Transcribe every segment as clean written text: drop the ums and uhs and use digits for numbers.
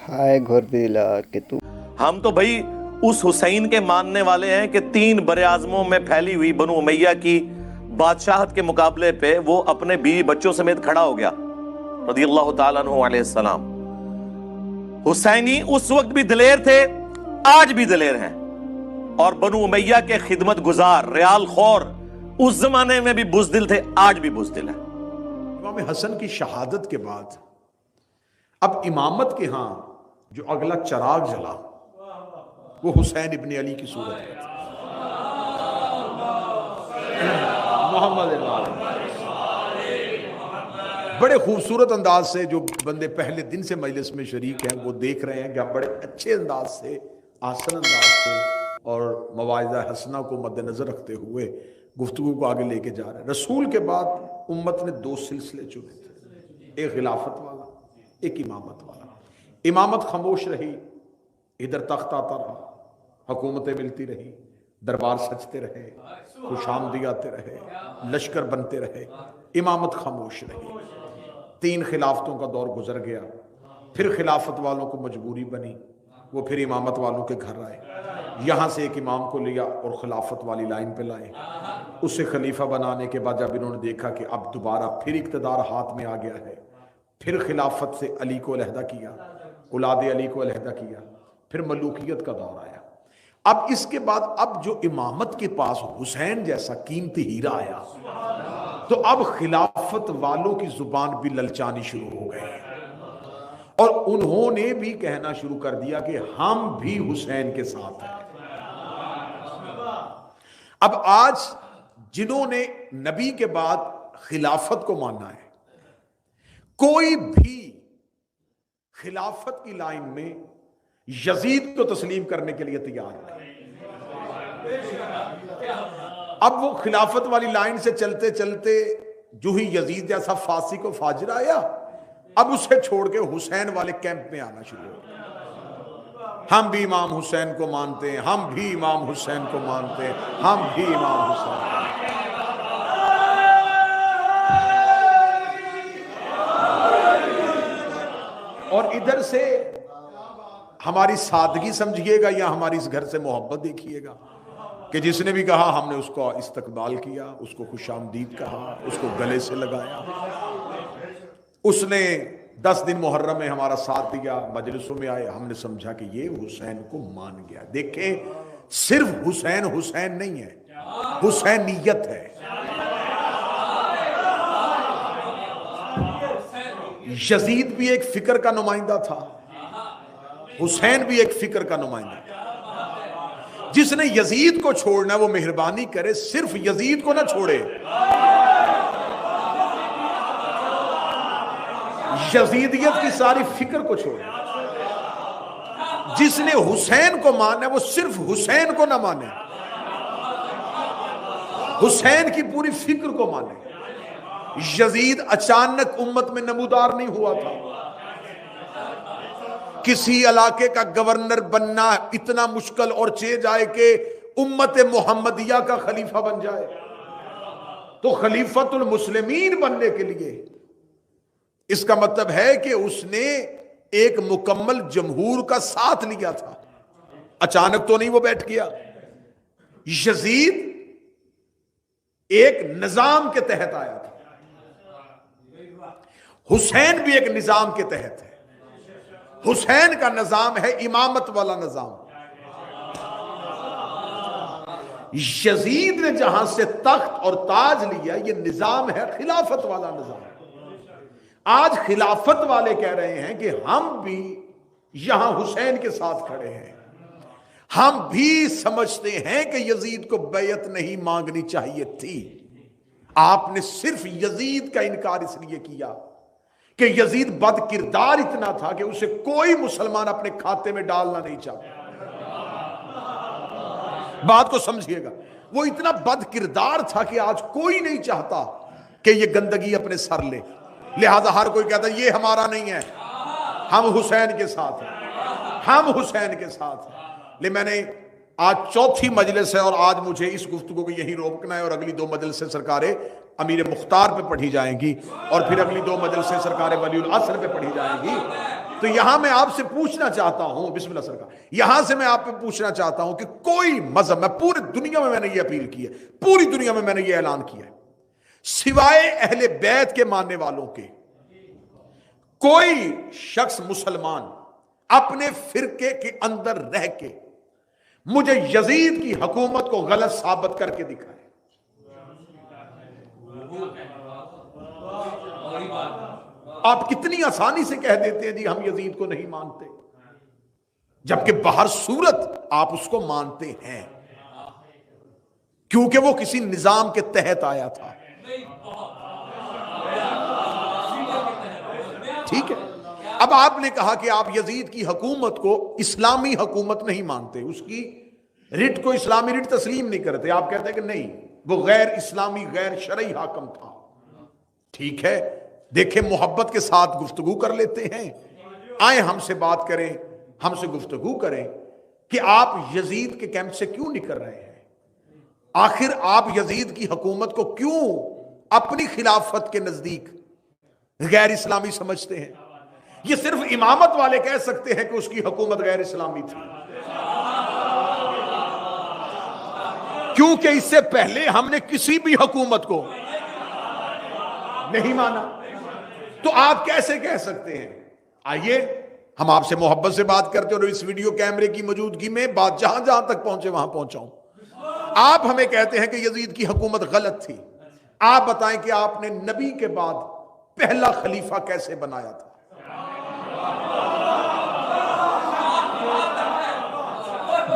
ہائے گھر دلا کہ تو ہم تو بھائی اس حسین کے ماننے والے ہیں کہ 3 براعظموں میں پھیلی ہوئی بنو امیہ کی بادشاہت کے مقابلے پہ وہ اپنے بیوی بچوں سمیت کھڑا ہو گیا رضی اللہ تعالیٰ عنہ علیہ السلام۔ حسینی اس وقت بھی دلیر تھے، آج بھی دلیر ہیں، اور بنو امیہ کے خدمت گزار ریال خور اس زمانے میں بھی بزدل تھے، آج بھی بزدل ہیں۔ امام حسن کی شہادت کے بعد اب امامت کے ہاں جو اگلا چراغ جلا وہ حسین ابن علی کی صورت میں محمد بڑے خوبصورت انداز سے، جو بندے پہلے دن سے مجلس میں شریک ہیں وہ دیکھ رہے ہیں کہ آپ بڑے اچھے انداز سے، آسن انداز سے اور مواعظہ حسنہ کو مد نظر رکھتے ہوئے گفتگو کو آگے لے کے جا رہے ہیں۔ رسول کے بعد امت نے 2 سلسلے چنے تھے، ایک خلافت والا، ایک امامت والا۔ امامت خاموش رہی، ادھر تخت آتا رہا، حکومتیں ملتی رہی، دربار سجتے رہے، خوش آمدی آتے رہے، لشکر بنتے رہے، امامت خاموش رہی۔ 3 خلافتوں کا دور گزر گیا، پھر خلافت والوں کو مجبوری بنی، وہ پھر امامت والوں کے گھر آئے، یہاں سے ایک امام کو لیا اور خلافت والی لائن پہ لائے۔ اسے خلیفہ بنانے کے بعد جب انہوں نے دیکھا کہ اب دوبارہ پھر اقتدار ہاتھ میں آ گیا ہے، پھر خلافت سے علی کو علیحدہ کیا، اولاد علی کو علیحدہ کیا، پھر ملوکیت کا دور آیا۔ اب اس کے بعد اب جو امامت کے پاس حسین جیسا قیمتی ہیرا آیا تو اب خلافت والوں کی زبان بھی للچانی شروع ہو گئی اور انہوں نے بھی کہنا شروع کر دیا کہ ہم بھی حسین کے ساتھ ہیں۔ اب آج جنہوں نے نبی کے بعد خلافت کو مانا ہے، کوئی بھی خلافت کی لائن میں یزید کو تسلیم کرنے کے لیے تیار نہیں۔ اب وہ خلافت والی لائن سے چلتے چلتے جو ہی یزید جیسا فاسق و فاجر آیا، اب اسے چھوڑ کے حسین والے کیمپ میں آنا شروع ہو گیا۔ ہم بھی امام حسین کو مانتے ہیں، ہم بھی امام حسین کو مانتے ہیں، ہم بھی امام حسین۔ اور ادھر سے ہماری سادگی سمجھیے گا یا ہماری اس گھر سے محبت دیکھیے گا کہ جس نے بھی کہا ہم نے اس کو استقبال کیا، اس کو خوش آمدید کہا، اس کو گلے سے لگایا، اس نے 10 دن محرم میں ہمارا ساتھ دیا، مجلسوں میں آئے، ہم نے سمجھا کہ یہ حسین کو مان گیا۔ دیکھیں صرف حسین حسین نہیں ہے، حسینیت ہے۔ یزید بھی ایک فکر کا نمائندہ تھا، حسین بھی ایک فکر کا نمائندہ تھا۔ جس نے یزید کو چھوڑنا وہ مہربانی کرے صرف یزید کو نہ چھوڑے، یزیدیت کی ساری فکر کو چھوڑے۔ جس نے حسین کو مانا وہ صرف حسین کو نہ مانے، حسین کی پوری فکر کو مانے۔ یزید اچانک امت میں نمودار نہیں ہوا تھا، کسی علاقے کا گورنر بننا اتنا مشکل اور چے جائے کہ امت محمدیہ کا خلیفہ بن جائے، تو خلیفۃ المسلمین بننے کے لیے اس کا مطلب ہے کہ اس نے ایک مکمل جمہور کا ساتھ لیا تھا، اچانک تو نہیں وہ بیٹھ گیا۔ یزید ایک نظام کے تحت آیا تھا، حسین بھی ایک نظام کے تحت ہے۔ حسین کا نظام ہے امامت والا نظام۔ یزید نے جہاں سے تخت اور تاج لیا یہ نظام ہے خلافت والا نظام۔ آج خلافت والے کہہ رہے ہیں کہ ہم بھی یہاں حسین کے ساتھ کھڑے ہیں، ہم بھی سمجھتے ہیں کہ یزید کو بیعت نہیں مانگنی چاہیے تھی۔ آپ نے صرف یزید کا انکار اس لیے کیا کہ یزید بد کردار اتنا تھا کہ اسے کوئی مسلمان اپنے کھاتے میں ڈالنا نہیں چاہتا۔ بات کو سمجھیے گا، وہ اتنا بد کردار تھا کہ آج کوئی نہیں چاہتا کہ یہ گندگی اپنے سر لے، لہذا ہر کوئی کہتا ہے یہ ہمارا نہیں ہے، ہم حسین کے ساتھ ہیں، ہم حسین کے ساتھ ہیں۔ لے میں نے آج 4تھی مجلس ہے اور آج مجھے اس گفتگو کو یہیں روکنا ہے، اور اگلی 2 مجلسیں سرکاریں امیر مختار پہ پڑھی جائیں گی اور پھر اگلی 2 مجلسیں سرکار ولی العصر پہ پڑھی جائیں گی۔ تو یہاں میں آپ سے پوچھنا چاہتا ہوں، بسم اللہ سرکار، یہاں سے میں آپ پہ پوچھنا چاہتا ہوں کہ کوئی مذہب، میں پوری دنیا میں نے یہ اپیل کی ہے، پوری دنیا میں نے یہ اعلان کیا ہے، سوائے اہل بیت کے ماننے والوں کے کوئی شخص مسلمان اپنے فرقے کے اندر رہ کے مجھے یزید کی حکومت کو غلط ثابت کر کے دکھائے۔ آپ کتنی آسانی سے کہہ دیتے ہیں جی ہم یزید کو نہیں مانتے، جبکہ باہر صورت آپ اس کو مانتے ہیں، کیونکہ وہ کسی نظام کے تحت آیا تھا۔ ٹھیک ہے، اب آپ نے کہا کہ آپ یزید کی حکومت کو اسلامی حکومت نہیں مانتے، اس کی رٹ کو اسلامی رٹ تسلیم نہیں کرتے، آپ کہتے ہیں کہ نہیں وہ غیر اسلامی غیر شرعی حاکم تھا۔ ٹھیک ہے، دیکھیں محبت کے ساتھ گفتگو کر لیتے ہیں، آئیں ہم سے بات کریں، ہم سے گفتگو کریں کہ آپ یزید کے کیمپ سے کیوں نکل رہے ہیں، آخر آپ یزید کی حکومت کو کیوں اپنی خلافت کے نزدیک غیر اسلامی سمجھتے ہیں؟ یہ صرف امامت والے کہہ سکتے ہیں کہ اس کی حکومت غیر اسلامی تھی، کیونکہ اس سے پہلے ہم نے کسی بھی حکومت کو نہیں مانا، تو آپ کیسے کہہ سکتے ہیں؟ آئیے ہم آپ سے محبت سے بات کرتے ہیں، اور اس ویڈیو کیمرے کی موجودگی میں بات جہاں جہاں تک پہنچے وہاں پہنچاؤں۔ آپ ہمیں کہتے ہیں کہ یزید کی حکومت غلط تھی، آپ بتائیں کہ آپ نے نبی کے بعد پہلا خلیفہ کیسے بنایا تھا؟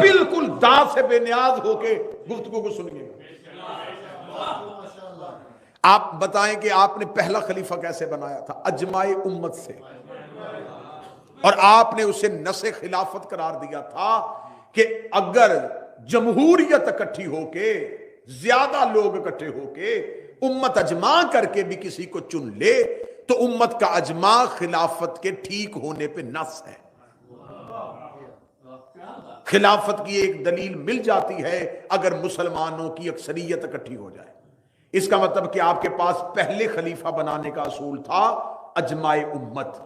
بالکل داغ سے بے نیاز ہو کے گفتگو کو سنیے، آپ بتائیں کہ آپ نے پہلا خلیفہ کیسے بنایا تھا؟ اجماع امت سے، اور آپ نے اسے نس خلافت قرار دیا تھا کہ اگر جمہوریت اکٹھی ہو کے، زیادہ لوگ اکٹھے ہو کے امت اجماع کر کے بھی کسی کو چن لے تو امت کا اجماع خلافت کے ٹھیک ہونے پہ نص ہے۔ خلافت کی ایک دلیل مل جاتی ہے اگر مسلمانوں کی اکثریت اکٹھی ہو جائے، اس کا مطلب کہ آپ کے پاس پہلے خلیفہ بنانے کا اصول تھا اجماع امت۔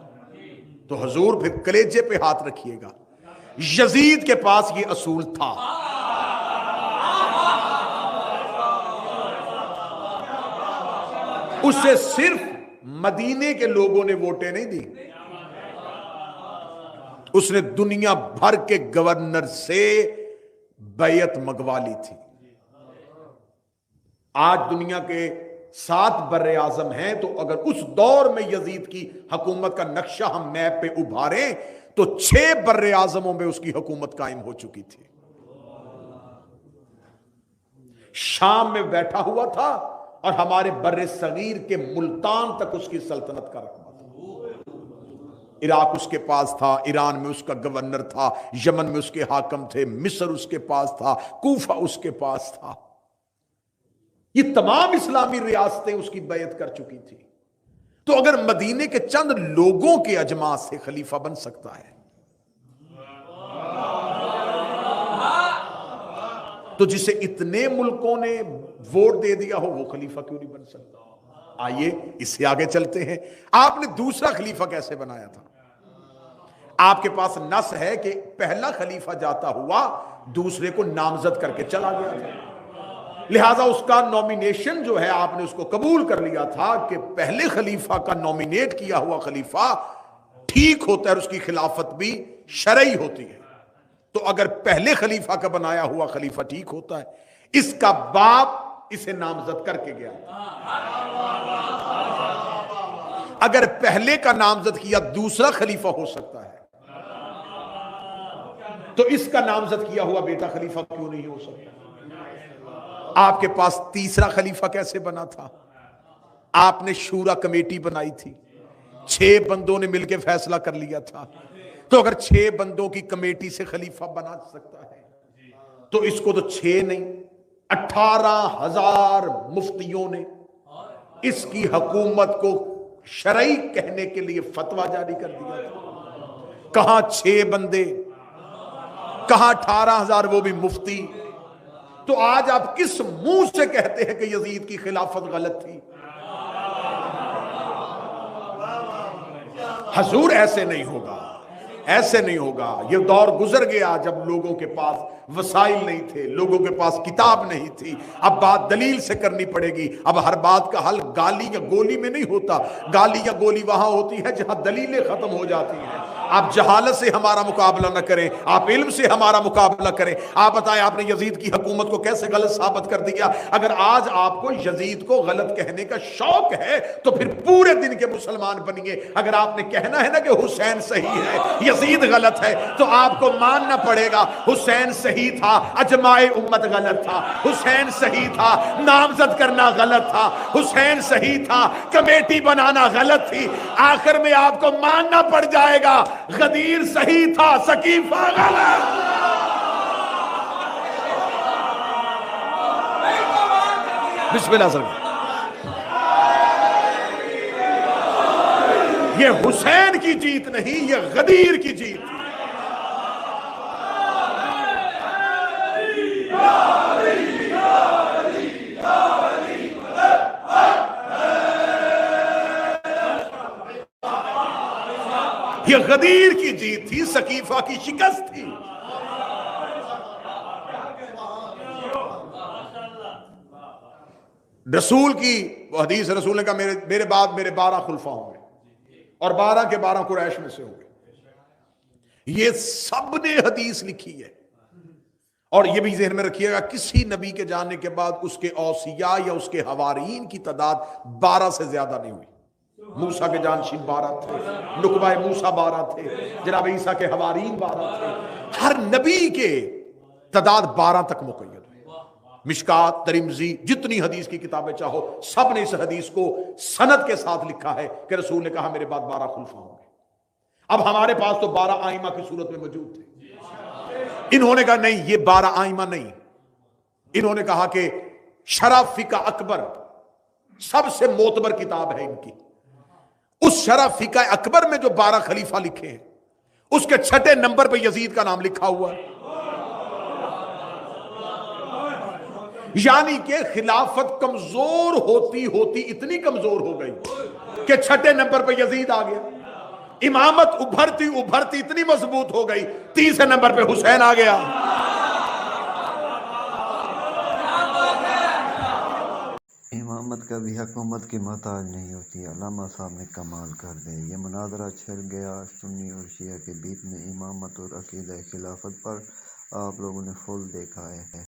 تو حضور پھر کلیجے پہ ہاتھ رکھیے گا، یزید کے پاس یہ اصول تھا، اسے صرف مدینے کے لوگوں نے ووٹیں نہیں دی، اس نے دنیا بھر کے گورنر سے بیعت منگوا لی تھی۔ آج دنیا کے 7 بر اعظم ہیں، تو اگر اس دور میں یزید کی حکومت کا نقشہ ہم میپ پہ ابھاریں تو 6 بر اعظموں میں اس کی حکومت قائم ہو چکی تھی۔ شام میں بیٹھا ہوا تھا اور ہمارے بر صغیر کے ملتان تک اس کی سلطنت کا رقبہ تھا۔ عراق اس کے پاس تھا، ایران میں اس کا گورنر تھا، یمن میں اس کے حاکم تھے، مصر اس کے پاس تھا، کوفہ اس کے پاس تھا۔ یہ تمام اسلامی ریاستیں اس کی بیعت کر چکی تھی۔ تو اگر مدینے کے چند لوگوں کے اجماع سے خلیفہ بن سکتا ہے تو جسے اتنے ملکوں نے ووٹ دے دیا ہو وہ خلیفہ کیوں نہیں بن سکتا؟ آئیے اس سے آگے چلتے ہیں، آپ نے دوسرا خلیفہ کیسے بنایا تھا؟ آپ کے پاس نص ہے کہ پہلا خلیفہ جاتا ہوا دوسرے کو نامزد کر کے چلا گیا تھا، لہذا اس کا نومینیشن جو ہے آپ نے اس کو قبول کر لیا تھا کہ پہلے خلیفہ کا نومینیٹ کیا ہوا خلیفہ ٹھیک ہوتا ہے اور اس کی خلافت بھی شرعی ہوتی ہے۔ تو اگر پہلے خلیفہ کا بنایا ہوا خلیفہ ٹھیک ہوتا ہے، اس کا باپ اسے نامزد کر کے گیا، اگر پہلے کا نامزد کیا دوسرا خلیفہ ہو سکتا ہے تو اس کا نامزد کیا ہوا بیٹا خلیفہ کیوں نہیں ہو سکتا؟ آپ کے پاس تیسرا خلیفہ کیسے بنا تھا؟ آپ نے شورا کمیٹی بنائی تھی، 6 بندوں نے مل کے فیصلہ کر لیا تھا، تو اگر 6 بندوں کی کمیٹی سے خلیفہ بنا سکتا ہے تو اس کو تو 6 نہیں 18,000 مفتیوں نے اس کی حکومت کو شرعی کہنے کے لیے فتویٰ جاری کر دیا تھا۔ کہاں 6 بندے، کہاں 18,000 وہ بھی مفتی؟ تو آج آپ کس منہ سے کہتے ہیں کہ یزید کی خلافت غلط تھی؟ حضور ایسے نہیں ہوگا، ایسے نہیں ہوگا. یہ دور گزر گیا جب لوگوں کے پاس وسائل نہیں تھے، لوگوں کے پاس کتاب نہیں تھی. اب بات دلیل سے کرنی پڑے گی. اب ہر بات کا حل گالی یا گولی میں نہیں ہوتا. گالی یا گولی وہاں ہوتی ہے جہاں دلیلیں ختم ہو جاتی ہیں. آپ جہالت سے ہمارا مقابلہ نہ کریں، آپ علم سے ہمارا مقابلہ کریں. آپ بتائیں آپ نے یزید کی حکومت کو کیسے غلط ثابت کر دیا؟ اگر آج آپ کو یزید کو غلط کہنے کا شوق ہے تو پھر پورے دن کے مسلمان بنیے. اگر آپ نے کہنا ہے نا کہ حسین صحیح ہے، یزید غلط ہے، تو آپ کو ماننا پڑے گا حسین صحیح تھا، اجماع امت غلط تھا. حسین صحیح تھا، نامزد کرنا غلط تھا. حسین صحیح تھا، کمیٹی بنانا غلط تھی. آخر میں آپ کو ماننا پڑ جائے گا غدیر صحیح تھا، سقیفہ غلط. بسم اللہ سر. یہ حسین کی جیت نہیں، یہ غدیر کی جیت تھی. یہ غدیر کی جیت تھی، سقیفہ کی شکست تھی. رسول کی حدیث، رسول نے کہا میرے بعد میرے 12 خلفاء ہوں گے اور 12 کے 12 قریش میں سے ہوں گے. یہ سب نے حدیث لکھی ہے. اور یہ بھی ذہن میں رکھیے گا کسی نبی کے جانے کے بعد اس کے اوصیاء یا اس کے حوارین کی تعداد 12 سے زیادہ نہیں ہوئی. موسیٰ کے جانشین 12 تھے، نقبہ موسیٰ 12 تھے، جناب عیسیٰ کے حوارین 12 تھے. ہر نبی کے تعداد 12 تک مقید ہوئی. مشکات، ترمذی، جتنی حدیث کی کتابیں چاہو، سب نے اس حدیث کو سند کے ساتھ لکھا ہے کہ رسول نے کہا میرے بعد 12 خلفاء ہوں گے. اب ہمارے پاس تو 12 آئمہ کی صورت میں موجود تھے. انہوں نے کہا نہیں، یہ 12 آئمہ نہیں. انہوں نے کہا کہ شرح فقہ اکبر سب سے معتبر کتاب ہے ان کی. اس شرح فقہ اکبر میں جو 12 خلیفہ لکھے ہیں اس کے 6 نمبر پہ یزید کا نام لکھا ہوا ہے. یعنی کہ خلافت کمزور ہوتی ہوتی اتنی کمزور ہو گئی کہ 6 نمبر پہ یزید آ گیا. امامت ابھرتی ابھرتی اتنی مضبوط ہو گئی 30 نمبر پہ حسین آ گیا. امامت کبھی حکومت کی محتاج نہیں ہوتی. علامہ صاحب نے کمال کر دے. یہ مناظرہ چھڑ گیا سنی اور شیعہ کے بیچ میں امامت اور عقیدہ خلافت پر. آپ لوگوں نے فل دیکھا ہے.